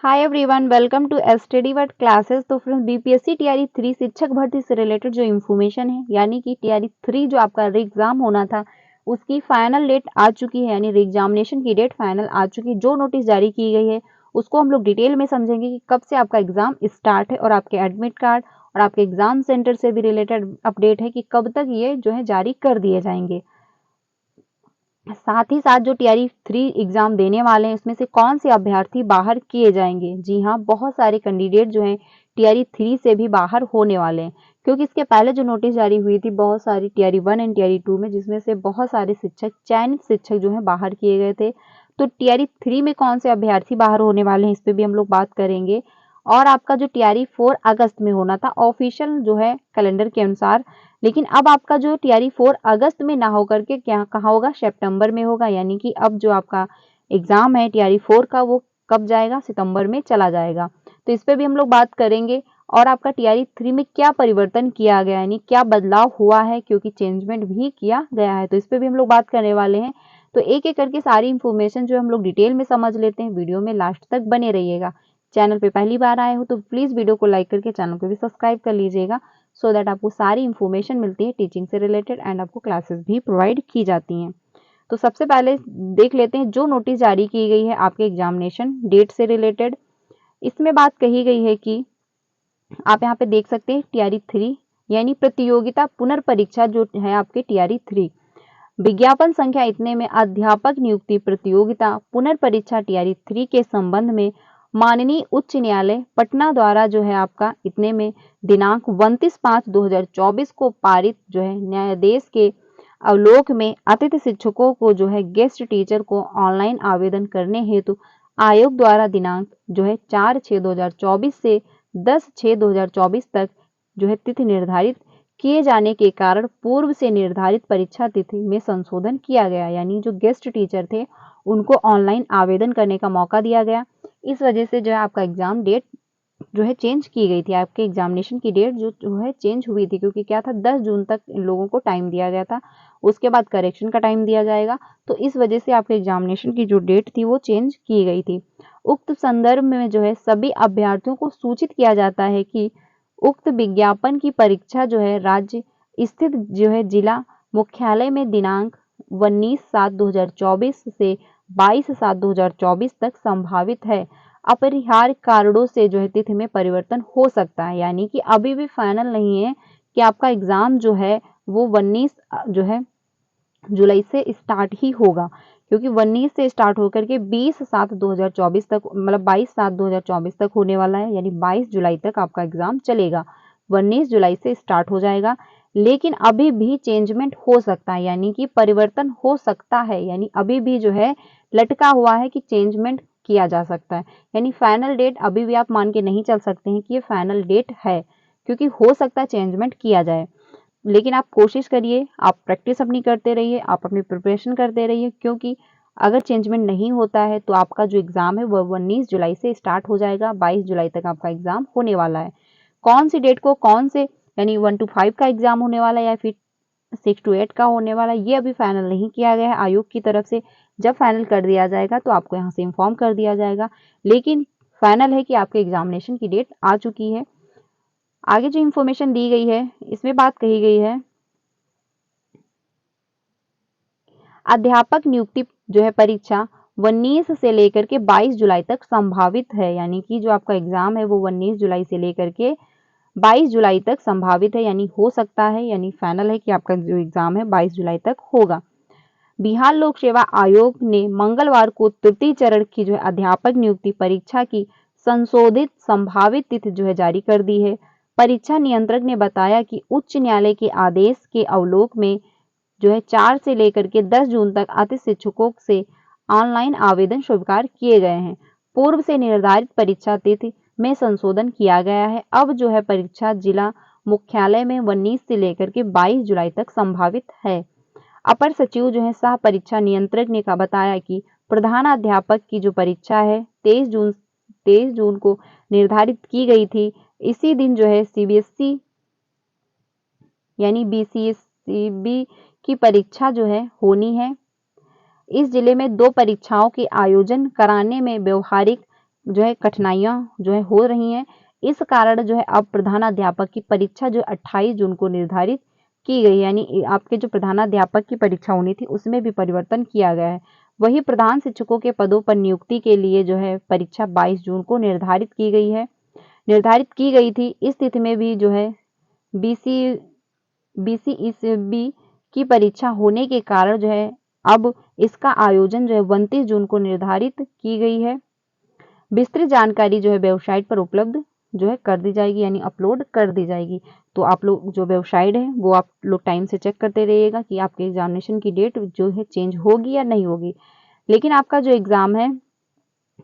Hi everyone, welcome to study word classes. तो friends, BPSC TRE 3 शिक्षक भर्ती से रिलेटेड जो इन्फॉर्मेशन है, यानी कि टीआरई 3 जो आपका एग्जाम होना था उसकी फाइनल डेट आ चुकी है, यानी एग्जामिनेशन की डेट फाइनल आ चुकी है। जो नोटिस जारी की गई है उसको हम लोग डिटेल में समझेंगे कि कब से आपका एग्जाम स्टार्ट है और आपके एडमिट कार्ड और आपके एग्जाम सेंटर से भी रिलेटेड अपडेट है कि कब तक ये जो है जारी कर दिए जाएंगे। साथ ही साथ जो टीआरई 3 एग्जाम देने वाले हैं उसमें से कौन से अभ्यर्थी बाहर किए जाएंगे। जी हाँ, बहुत सारे कैंडिडेट जो हैं टीआरई 3 से भी बाहर होने वाले हैं, क्योंकि इसके पहले जो नोटिस जारी हुई थी बहुत सारी टीआरई 1 एंड टीआरई 2 में, जिसमें से बहुत सारे शिक्षक, चयनित शिक्षक जो है बाहर किए गए थे। तो टीआरई 3 में कौन से अभ्यर्थी बाहर होने वाले हैं इस पर भी हम लोग बात करेंगे। और आपका जो टीआरई 4 अगस्त में होना था ऑफिशियल जो है कैलेंडर के अनुसार, लेकिन अब आपका जो टीआरई 4 अगस्त में ना होकर के क्या कहाँ होगा, सितंबर में होगा। यानी कि अब जो आपका एग्जाम है टीआरई 4 का वो कब जाएगा, सितंबर में चला जाएगा। तो इस पे भी हम लोग बात करेंगे। और आपका टीआरई 3 में क्या परिवर्तन किया गया, यानी क्या बदलाव हुआ है, क्योंकि चेंजमेंट भी किया गया है, तो इस पे भी हम लोग बात करने वाले हैं। तो एक एक करके सारी इंफॉर्मेशन जो हम लोग डिटेल में समझ लेते हैं। वीडियो में लास्ट तक बने रहिएगा। चैनल पे पहली बार आए हो तो प्लीज वीडियो को लाइक करके चैनल को भी सब्सक्राइब कर लीजिएगा, सो दैट आपको सारी इंफॉर्मेशन मिलती है टीचिंग से रिलेटेड एंड आपको क्लासेस भी प्रोवाइड की जाती हैं। तो सबसे पहले देख लेते हैं जो नोटिस जारी की गई है आपके एग्जामिनेशन डेट से रिलेटेड। इसमें बात कही गई है कि आप यहाँ पे देख सकते हैं टीआरई 3 यानी प्रतियोगिता पुनर्परीक्षा जो है आपके टीआरई 3, विज्ञापन संख्या इतने में अध्यापक नियुक्ति प्रतियोगिता पुनर्परीक्षा टीआरई 3 के संबंध में माननीय उच्च न्यायालय पटना द्वारा जो है आपका इतने में दिनांक 29/5/2024 को पारित जो है न्यायाधीश के अवलोक में अतिथि शिक्षकों को जो है गेस्ट टीचर को ऑनलाइन आवेदन करने हेतु आयोग द्वारा दिनांक जो है 4/6/2024 से 10/6/2024 तक जो है तिथि निर्धारित किए जाने के कारण पूर्व से निर्धारित परीक्षा तिथि में संशोधन किया गया। यानी जो गेस्ट टीचर थे उनको ऑनलाइन आवेदन करने का मौका दिया गया। इस वजह से जो है आपका एग्जाम डेट जो है चेंज की गई थी। आपके एग्जामिनेशन की डेट जो है चेंज हुई थी, क्योंकि क्या था 10 जून तक इन लोगों को टाइम दिया गया था, उसके बाद करेक्शन का टाइम दिया जाएगा। तो इस वजह से आपके एग्जामिनेशन की जो डेट थी वो चेंज की गई थी। उक्त संदर्भ में जो है सभी अभ्यर्थियों को सूचित किया जाता है कि उक्त विज्ञापन की परीक्षा जो है राज्य स्थित जो है जिला मुख्यालय में दिनांक 19/7/2024 से 22/7/2024 तक संभावित है। अपरिहार्य कारणों से जो है तिथि में परिवर्तन हो सकता है, यानी कि अभी भी फाइनल नहीं है कि आपका एग्जाम जो है वो 19 जो है जुलाई से स्टार्ट ही होगा, क्योंकि 19 से स्टार्ट होकर के 20/7/2024 तक, मतलब 22/7/2024 तक होने वाला है। यानी 22 जुलाई तक आपका एग्जाम चलेगा, 19 जुलाई से स्टार्ट हो जाएगा। लेकिन अभी भी चेंजमेंट हो सकता है, यानी कि परिवर्तन हो सकता है, यानी अभी भी जो है लटका हुआ है कि चेंजमेंट किया जा सकता है। यानी फाइनल डेट अभी भी आप मान के नहीं चल सकते हैं कि ये फाइनल डेट है, क्योंकि हो सकता है चेंजमेंट किया जाए। लेकिन आप कोशिश करिए, आप प्रैक्टिस अपनी करते रहिए, आप अपनी प्रिपरेशन करते रहिए, क्योंकि अगर चेंजमेंट नहीं होता है तो आपका जो एग्जाम है वो 19 जुलाई से स्टार्ट हो जाएगा, 22 जुलाई तक आपका एग्जाम होने वाला है। कौन सी डेट को कौन से, यानी 1 to 5 का एग्जाम होने वाला है या फिर 6 to 8 का होने वाला है, ये अभी फाइनल नहीं किया गया है आयोग की तरफ से। जब फाइनल कर दिया जाएगा तो आपको यहाँ से इन्फॉर्म कर दिया जाएगा। लेकिन फाइनल है कि आपके एग्जामिनेशन की डेट आ चुकी है। आगे जो इन्फॉर्मेशन दी गई है इसमें बात कही गई है अध्यापक नियुक्ति जो है परीक्षा 19 से लेकर के 22 जुलाई तक संभावित है। यानी कि जो आपका एग्जाम है वो 19 जुलाई से लेकर के 22 जुलाई तक संभावित है, यानी हो सकता है, यानी फाइनल है कि आपका जो एग्जाम है 22 जुलाई तक होगा। बिहार लोक सेवा आयोग ने मंगलवार को तृतीय चरण की जो है अध्यापक नियुक्ति परीक्षा की संशोधित संभावित तिथि जो है जारी कर दी है। परीक्षा नियंत्रक ने बताया कि उच्च न्यायालय के आदेश के अवलोक में जो है 4 से लेकर के 10 जून तक अतिथि शिक्षकों से ऑनलाइन आवेदन स्वीकार किए गए हैं। पूर्व से निर्धारित परीक्षा तिथि में संशोधन किया गया है। अब जो है परीक्षा जिला मुख्यालय में 19 से लेकर के 22 जुलाई तक संभावित है। अपर सचिव जो है सह परीक्षा नियंत्रक ने का बताया कि प्रधानाध्यापक की जो परीक्षा है 23 जून को निर्धारित की गई थी। इसी दिन जो है सीबीएसई यानी बीसीएसईबी की परीक्षा जो है होनी है। इस जिले में 2 परीक्षाओं के आयोजन कराने में व्यवहारिक जो है कठिनाइयां जो है हो रही हैं। इस कारण जो है अब प्रधानाध्यापक की परीक्षा जो 28 जून को निर्धारित की गई, यानी आपके जो प्रधानाध्यापक की परीक्षा होनी थी उसमें भी परिवर्तन किया गया है। वही प्रधान शिक्षकों के पदों पर नियुक्ति के लिए जो है परीक्षा 22 जून को निर्धारित की गई थी। इस तिथि में भी जो है बीसीईसीबी की परीक्षा होने के कारण जो है अब इसका आयोजन जो है 29 जून को निर्धारित की गई है। विस्तृत जानकारी जो है वेबसाइट पर उपलब्ध जो है कर दी जाएगी, यानी अपलोड कर दी जाएगी। तो आप लोग जो वेबसाइट है वो आप लोग टाइम से चेक करते रहिएगा कि आपके एग्जामिनेशन की डेट जो है चेंज होगी या नहीं होगी। लेकिन आपका जो एग्जाम है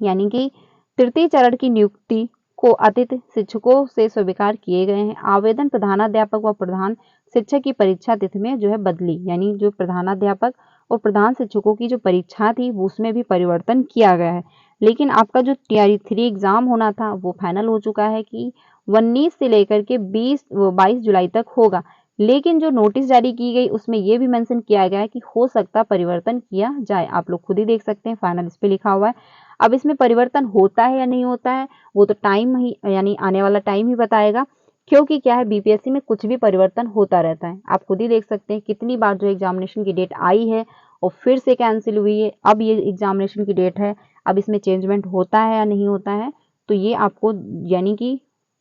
यानी कि तृतीय चरण की नियुक्ति को अतिथि शिक्षकों से स्वीकार किए गए हैं। आवेदन प्रधानाध्यापक व प्रधान शिक्षक की परीक्षा तिथि में जो है बदली, यानी जो प्रधानाध्यापक और प्रधान शिक्षकों की जो परीक्षा थी उसमें भी परिवर्तन किया गया है। लेकिन आपका जो टीआरई 3 एग्जाम होना था वो फाइनल हो चुका है कि 19 से लेकर के 22 जुलाई तक होगा। लेकिन जो नोटिस जारी की गई उसमें ये भी मेंशन किया गया है कि हो सकता परिवर्तन किया जाए। आप लोग खुद ही देख सकते हैं, फाइनल इस पे लिखा हुआ है। अब इसमें परिवर्तन होता है या नहीं होता है वो तो टाइम ही, यानी आने वाला टाइम ही बताएगा। क्योंकि क्या है, बीपीएससी में कुछ भी परिवर्तन होता रहता है। आप खुद ही देख सकते हैं कितनी बार जो एग्जामिनेशन की डेट आई है और फिर से कैंसिल हुई है, अब ये एग्जामिनेशन की डेट है, अब इसमें चेंजमेंट होता है या नहीं होता है तो ये आपको यानी कि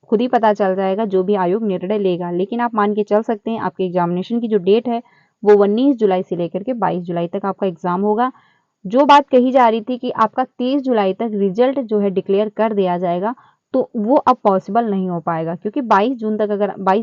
खुद ही पता चल जाएगा जो भी आयोग निर्णय लेगा। लेकिन आप मान के चल सकते हैं आपके एग्जामिनेशन की जो डेट है वो 19 जुलाई से लेकर के 22 जुलाई तक आपका एग्जाम होगा। जो बात कही जा रही थी कि आपका 30 जुलाई तक रिजल्ट जो है डिक्लेयर कर दिया जाएगा, तो वो अब पॉसिबल नहीं हो पाएगा, क्योंकि 22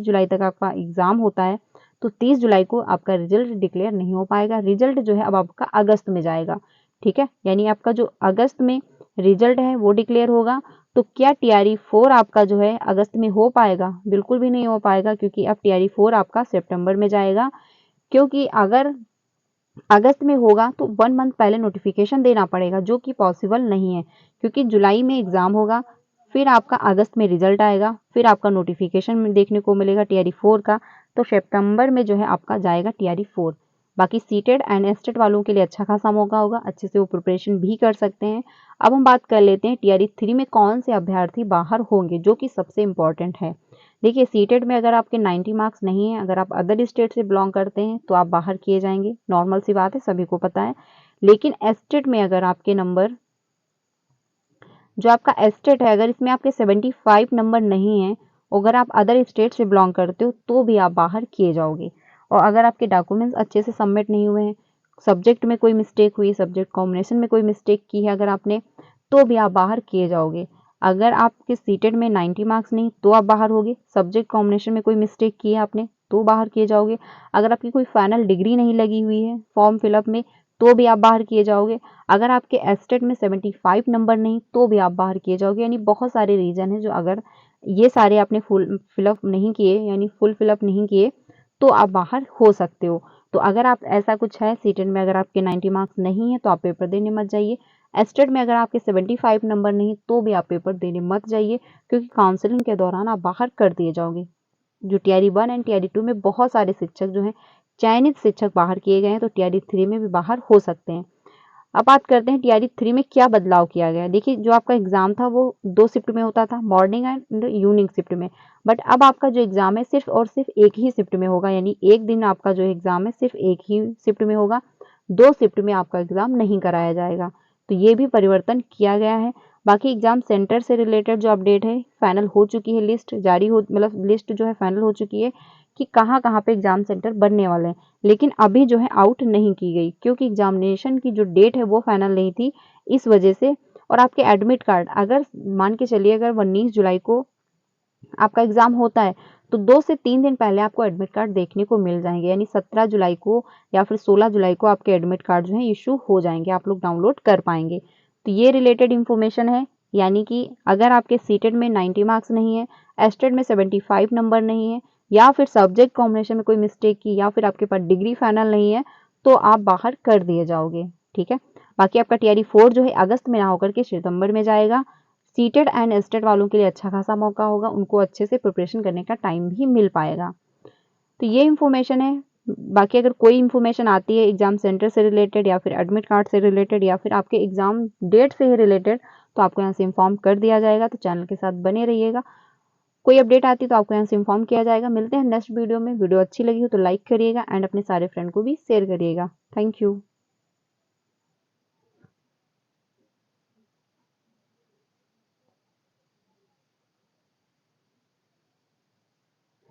जुलाई तक आपका एग्जाम होता है तो 30 जुलाई को आपका रिजल्ट डिक्लेयर नहीं हो पाएगा। रिजल्ट जो है अब आपका अगस्त में जाएगा। ठीक है, यानी आपका जो अगस्त में रिजल्ट है वो डिक्लेयर होगा। तो क्या टीआरई 4 आपका जो है अगस्त में हो पाएगा? बिल्कुल भी नहीं हो पाएगा, क्योंकि अब टीआरई 4 आपका सितंबर में जाएगा। क्योंकि अगर अगस्त में होगा तो 1 मंथ पहले नोटिफिकेशन देना पड़ेगा, जो कि पॉसिबल नहीं है। क्योंकि जुलाई में एग्जाम होगा, फिर आपका अगस्त में रिजल्ट आएगा, फिर आपका नोटिफिकेशन देखने को मिलेगा टीआरई 4 का, तो सितंबर में जो है आपका जाएगा टीआरई 4। बाकी सीटेड एंड एस्टेट वालों के लिए अच्छा खासा मौका होगा, अच्छे से वो प्रिपरेशन भी कर सकते हैं। अब हम बात कर लेते हैं टीआरई 3 में कौन से अभ्यर्थी बाहर होंगे, जो कि सबसे इम्पोर्टेंट है। देखिए, सीटेड में अगर आपके 90 मार्क्स नहीं है, अगर आप अदर स्टेट से बिलोंग करते हैं तो आप बाहर किए जाएंगे, नॉर्मल सी बात है, सभी को पता है। लेकिन एस्टेट में अगर आपके नंबर, जो आपका एस्टेट है, अगर इसमें आपके 75 नंबर नहीं है, अगर आप अदर स्टेट से बिलोंग करते हो तो भी आप बाहर किए जाओगे। और अगर आपके डॉक्यूमेंट्स अच्छे से सबमिट नहीं हुए हैं, सब्जेक्ट में कोई मिस्टेक हुई, सब्जेक्ट कॉम्बिनेशन में कोई मिस्टेक की है अगर आपने, तो भी आप बाहर किए जाओगे। अगर आपके सीटेड में 90 मार्क्स नहीं तो आप बाहर होगे, सब्जेक्ट कॉम्बिनेशन में कोई मिस्टेक की है आपने तो बाहर किए जाओगे। अगर आपकी कोई फाइनल डिग्री नहीं लगी हुई है फॉर्म फिलअप में तो भी आप बाहर किए जाओगे। अगर आपके एस्टेट में 75 नंबर नहीं तो भी आप बाहर किए जाओगे। यानी बहुत सारे रीजन है जो, अगर ये सारे आपने फुल फिलअप नहीं किए, यानी फुल फिलअप नहीं किए, तो आप बाहर हो सकते हो। तो अगर आप ऐसा कुछ है, सीटेड में अगर आपके 90 मार्क्स नहीं है तो आप पेपर देने मत जाइए। एस्टेट में अगर आपके 75 नंबर नहीं तो भी आप पेपर देने मत जाइए, क्योंकि काउंसलिंग के दौरान आप बाहर कर दिए जाओगे। जो टीआरई 1 एंड टीआरई 2 में बहुत सारे शिक्षक जो हैं, चयनित शिक्षक बाहर किए गए हैं, तो टीआरई 3 में भी बाहर हो सकते हैं। अब बात करते हैं टीआरई 3 में क्या बदलाव किया गया है। देखिए, जो आपका एग्जाम था वो 2 शिफ्ट में होता था, मॉर्निंग एंड इवनिंग शिफ्ट में। बट अब आपका जो एग्जाम है सिर्फ और सिर्फ एक ही शिफ्ट में होगा, यानी एक दिन आपका जो एग्जाम है सिर्फ एक ही शिफ्ट में होगा, 2 शिफ्ट में आपका एग्जाम नहीं कराया जाएगा। तो ये भी परिवर्तन किया गया है। बाकी एग्जाम सेंटर से रिलेटेड जो अपडेट है, फाइनल हो चुकी है, लिस्ट जारी हो, मतलब लिस्ट जो है फाइनल हो चुकी है कि कहाँ कहाँ पे एग्जाम सेंटर बनने वाले हैं। लेकिन अभी जो है आउट नहीं की गई, क्योंकि एग्जामिनेशन की जो डेट है वो फाइनल नहीं थी, इस वजह से। और आपके एडमिट कार्ड, अगर मान के चलिए अगर 19 जुलाई को आपका एग्जाम होता है तो 2 से 3 दिन पहले आपको एडमिट कार्ड देखने को मिल जाएंगे, यानी 17 जुलाई को या फिर 16 जुलाई को आपके एडमिट कार्ड जो है इशू हो जाएंगे, आप लोग डाउनलोड कर पाएंगे। तो ये रिलेटेड इन्फॉर्मेशन है। यानी कि अगर आपके सीटेड में 90 मार्क्स नहीं है, एस्टेड में 75 नंबर नहीं है, या फिर सब्जेक्ट कॉम्बिनेशन में कोई मिस्टेक की, या फिर आपके पास डिग्री फाइनल नहीं है, तो आप बाहर कर दिए जाओगे। ठीक है, बाकी आपका टीआरई 4 जो है अगस्त में ना होकर के सितंबर में जाएगा। सीटेड एंड एस्टेड वालों के लिए अच्छा खासा मौका होगा, उनको अच्छे से प्रिपरेशन करने का टाइम भी मिल पाएगा। तो ये इन्फॉर्मेशन है। बाकी अगर कोई इन्फॉर्मेशन आती है एग्जाम सेंटर से रिलेटेड, या फिर एडमिट कार्ड से रिलेटेड, या फिर आपके एग्जाम डेट से ही रिलेटेड, तो आपको यहाँ से इन्फॉर्म कर दिया जाएगा, तो चैनल के साथ बने रहिएगा। कोई अपडेट आती है तो आपको यहाँ से इन्फॉर्म किया जाएगा। मिलते हैं नेक्स्ट वीडियो में। वीडियो अच्छी लगी हो तो लाइक करिएगा एंड अपने सारे फ्रेंड को भी शेयर करिएगा। Thank you.